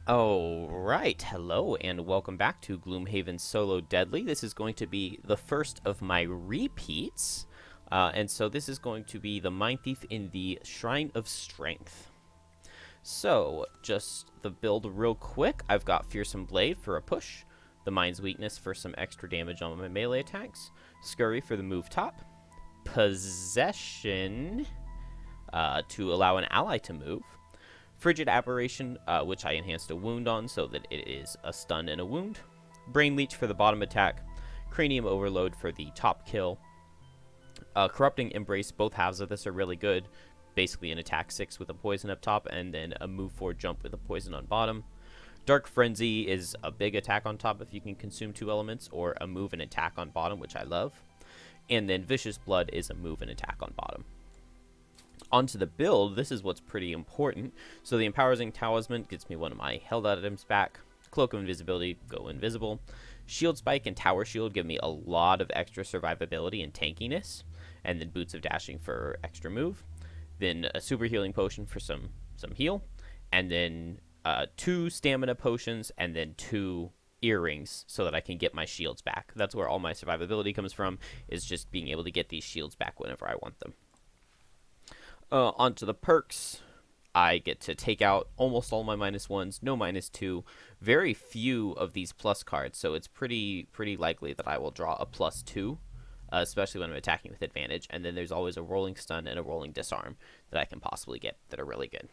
Alright, hello and welcome back to Gloomhaven Solo Deadly. This is going to be the first of my repeats, and so this is going to be the Mindtheif in the Shrine of Strength. So, just the build real quick. I've got Fearsome Blade for a push, the Mind's Weakness for some extra damage on my melee attacks, Scurry for the move top, Possession to allow an ally to move, Frigid Aberration, which I enhanced a wound on so that it is a stun and a wound. Brain Leech for the bottom attack. Cranium Overload for the top kill. Corrupting Embrace, both halves of this are really good. Basically an attack 6 with a poison up top, and then a move 4 jump with a poison on bottom. Dark Frenzy is a big attack on top if you can consume 2 elements, or a move and attack on bottom, which I love. And then Vicious Blood is a move and attack on bottom. Onto the build, this is what's pretty important. So the Empowering Talisman gets me one of my held items back. Cloak of Invisibility, go invisible. Shield Spike and Tower Shield give me a lot of extra survivability and tankiness. And then Boots of Dashing for extra move. Then a Super Healing Potion for some heal. And then 2 Stamina Potions, and then 2 Earrings so that I can get my shields back. That's where all my survivability comes from, is just being able to get these shields back whenever I want them. Onto the perks, I get to take out almost all my -1s, no -2, very few of these plus cards, so it's pretty likely that I will draw a +2, especially when I'm attacking with advantage, and then there's always a rolling stun and a rolling disarm that I can possibly get that are really good.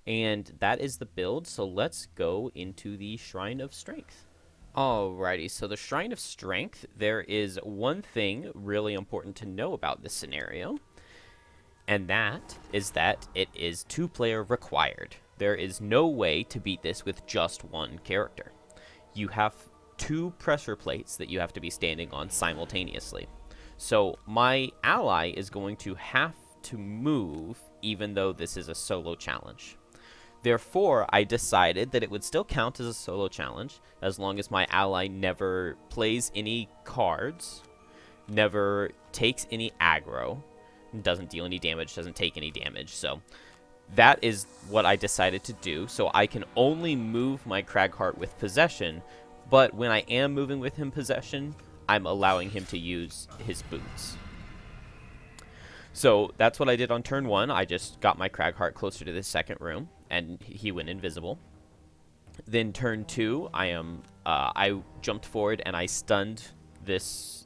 And that is the build, so let's go into the Shrine of Strength. Alrighty, so the Shrine of Strength, there is one thing really important to know about this scenario. And that is that it is 2-player required. There is no way to beat this with just one character. You have 2 pressure plates that you have to be standing on simultaneously. So my ally is going to have to move even though this is a solo challenge. Therefore, I decided that it would still count as a solo challenge as long as my ally never plays any cards, never takes any aggro, doesn't deal any damage, doesn't take any damage. So that is what I decided to do. So I can only move my Cragheart with Possession, but when I am moving with him Possession, I'm allowing him to use his boots. So that's what I did on turn 1. I just got my Cragheart closer to the second room, and he went invisible. Then turn 2, I jumped forward and I stunned this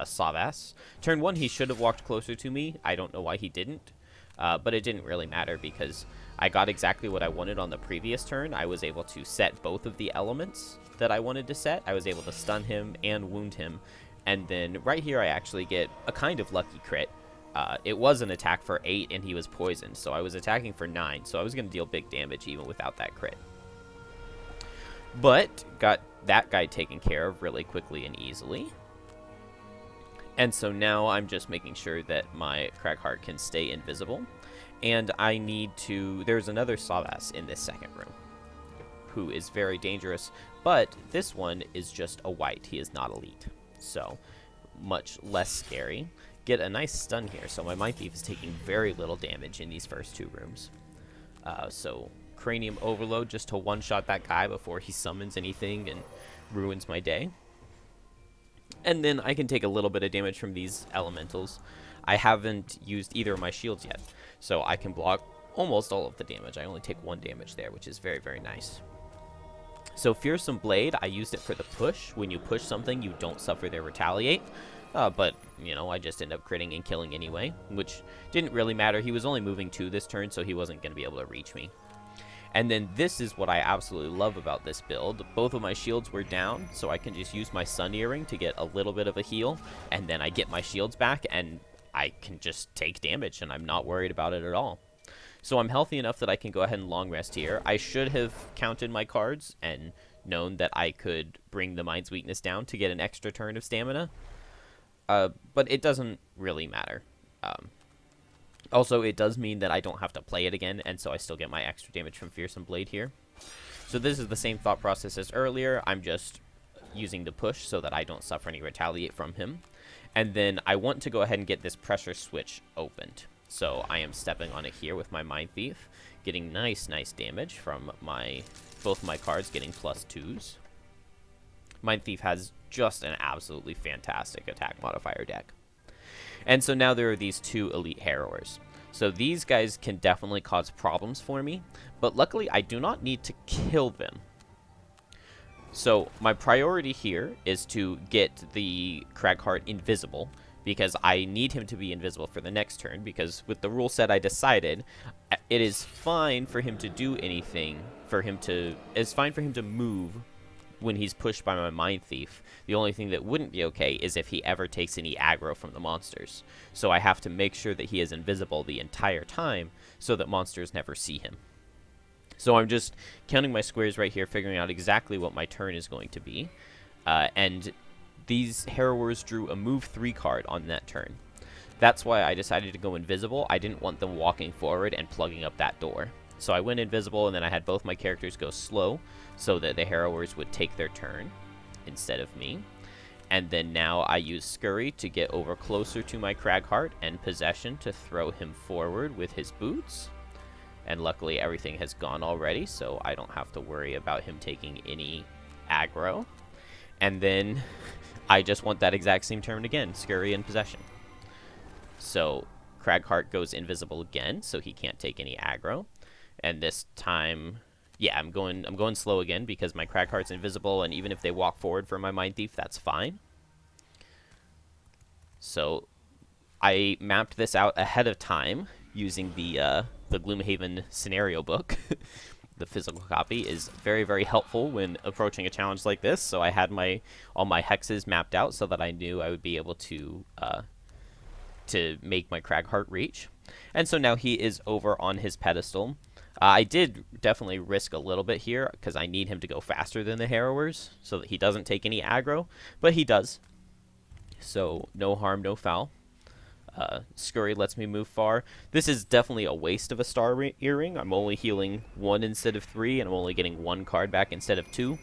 Savas. Turn 1, he should have walked closer to me. I don't know why he didn't, but it didn't really matter because I got exactly what I wanted on the previous turn. I was able to set both of the elements that I wanted to set. I was able to stun him and wound him, and then right here I actually get a kind of lucky crit. It was an attack for 8 and he was poisoned, so I was attacking for 9, so I was going to deal big damage even without that crit. But got that guy taken care of really quickly and easily. And so now I'm just making sure that my Cragheart can stay invisible. And I need to... There's another Savas in this second room who is very dangerous, but this one is just a white. He is not elite, so much less scary. Get a nice stun here, so my Mindtheif is taking very little damage in these first 2 rooms. So Cranium Overload just to one-shot that guy before he summons anything and ruins my day. And then I can take a little bit of damage from these elementals. I haven't used either of my shields yet, so I can block almost all of the damage. I only take 1 damage there, which is very nice. So Fearsome Blade, I used it for the push. When you push something, you don't suffer their retaliate. But, you know, I just end up critting and killing anyway, which didn't really matter. He was only moving 2 this turn, so he wasn't going to be able to reach me. And then this is what I absolutely love about this build. Both of my shields were down, so I can just use my Sun Earring to get a little bit of a heal, and then I get my shields back, and I can just take damage, and I'm not worried about it at all. So I'm healthy enough that I can go ahead and long rest here. I should have counted my cards and known that I could bring the Mind's Weakness down to get an extra turn of stamina, but it doesn't really matter. Also, it does mean that I don't have to play it again, and so I still get my extra damage from Fearsome Blade here. So this is the same thought process as earlier. I'm just using the push so that I don't suffer any retaliate from him. And then I want to go ahead and get this pressure switch opened. So I am stepping on it here with my Mindtheif, getting nice damage from both my cards getting +2s. Mindtheif has just an absolutely fantastic attack modifier deck. And so now there are these 2 elite harrowers. So these guys can definitely cause problems for me, but luckily I do not need to kill them. So my priority here is to get the Cragheart invisible, because I need him to be invisible for the next turn, because with the rule set I decided it is fine for him to do anything, it's fine for him to move when he's pushed by my Mindtheif. The only thing that wouldn't be okay is if he ever takes any aggro from the monsters. So I have to make sure that he is invisible the entire time so that monsters never see him. So I'm just counting my squares right here, figuring out exactly what my turn is going to be. And these Harrowers drew a move 3 card on that turn. That's why I decided to go invisible. I didn't want them walking forward and plugging up that door. So I went invisible, and then I had both my characters go slow so that the Harrowers would take their turn instead of me. And then now I use Scurry to get over closer to my Cragheart, and Possession to throw him forward with his boots. And luckily everything has gone already, so I don't have to worry about him taking any aggro. And then I just want that exact same turn again, Scurry and Possession. So Cragheart goes invisible again, so he can't take any aggro. And this time, yeah, I'm going slow again because my Cragheart's invisible, and even if they walk forward for my Mindtheif, that's fine. So I mapped this out ahead of time using the Gloomhaven scenario book. The physical copy is very, very helpful when approaching a challenge like this. So I had all my hexes mapped out so that I knew I would be able to make my Cragheart reach. And so now he is over on his pedestal. I did definitely risk a little bit here because I need him to go faster than the Harrowers so that he doesn't take any aggro, but he does. So no harm, no foul. Scurry lets me move far. This is definitely a waste of a star earring. I'm only healing 1 instead of 3, and I'm only getting 1 card back instead of 2.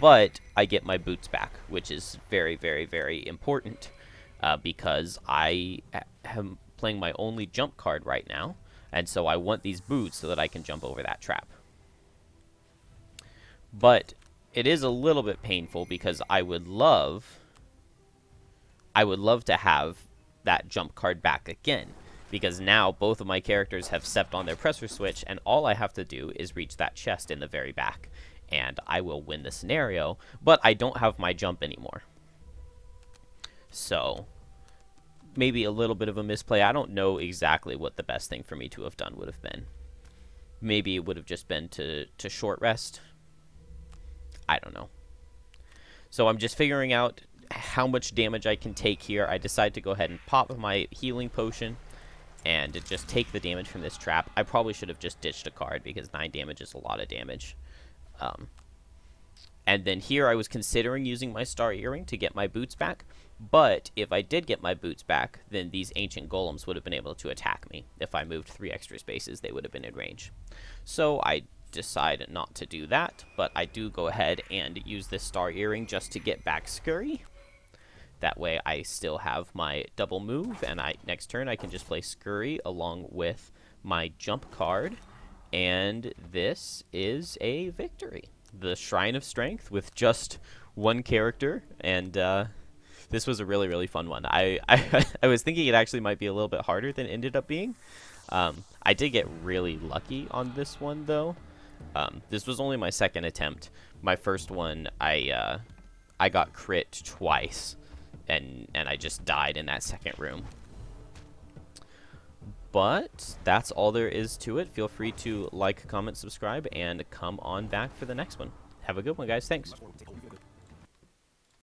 But I get my boots back, which is very, very, very important because I am playing my only jump card right now, and so I want these boots so that I can jump over that trap. But it is a little bit painful because I would love to have that jump card back again, because now both of my characters have stepped on their pressure switch, and all I have to do is reach that chest in the very back, and I will win the scenario, but I don't have my jump anymore. So maybe a little bit of a misplay. I don't know exactly what the best thing for me to have done would have been. Maybe it would have just been to short rest. I don't know. So I'm just figuring out how much damage I can take here. I decide to go ahead and pop my healing potion and to just take the damage from this trap. I probably should have just ditched a card because 9 damage is a lot of damage. And then here I was considering using my Star Earring to get my boots back, but if I did get my boots back, then these ancient golems would have been able to attack me. If I moved 3 extra spaces, they would have been in range. So I decide not to do that, but I do go ahead and use this Star Earring just to get back Scurry. That way I still have my double move, and next turn I can just play Scurry along with my jump card, and this is a victory. The Shrine of Strength with just 1 character, and this was a really, really fun one. I was thinking it actually might be a little bit harder than it ended up being. I did get really lucky on this one, though. This was only my 2nd attempt. My first one, I got crit twice, and I just died in that 2nd room. But that's all there is to it. Feel free to like, comment, subscribe, and come on back for the next one. Have a good one, guys. Thanks.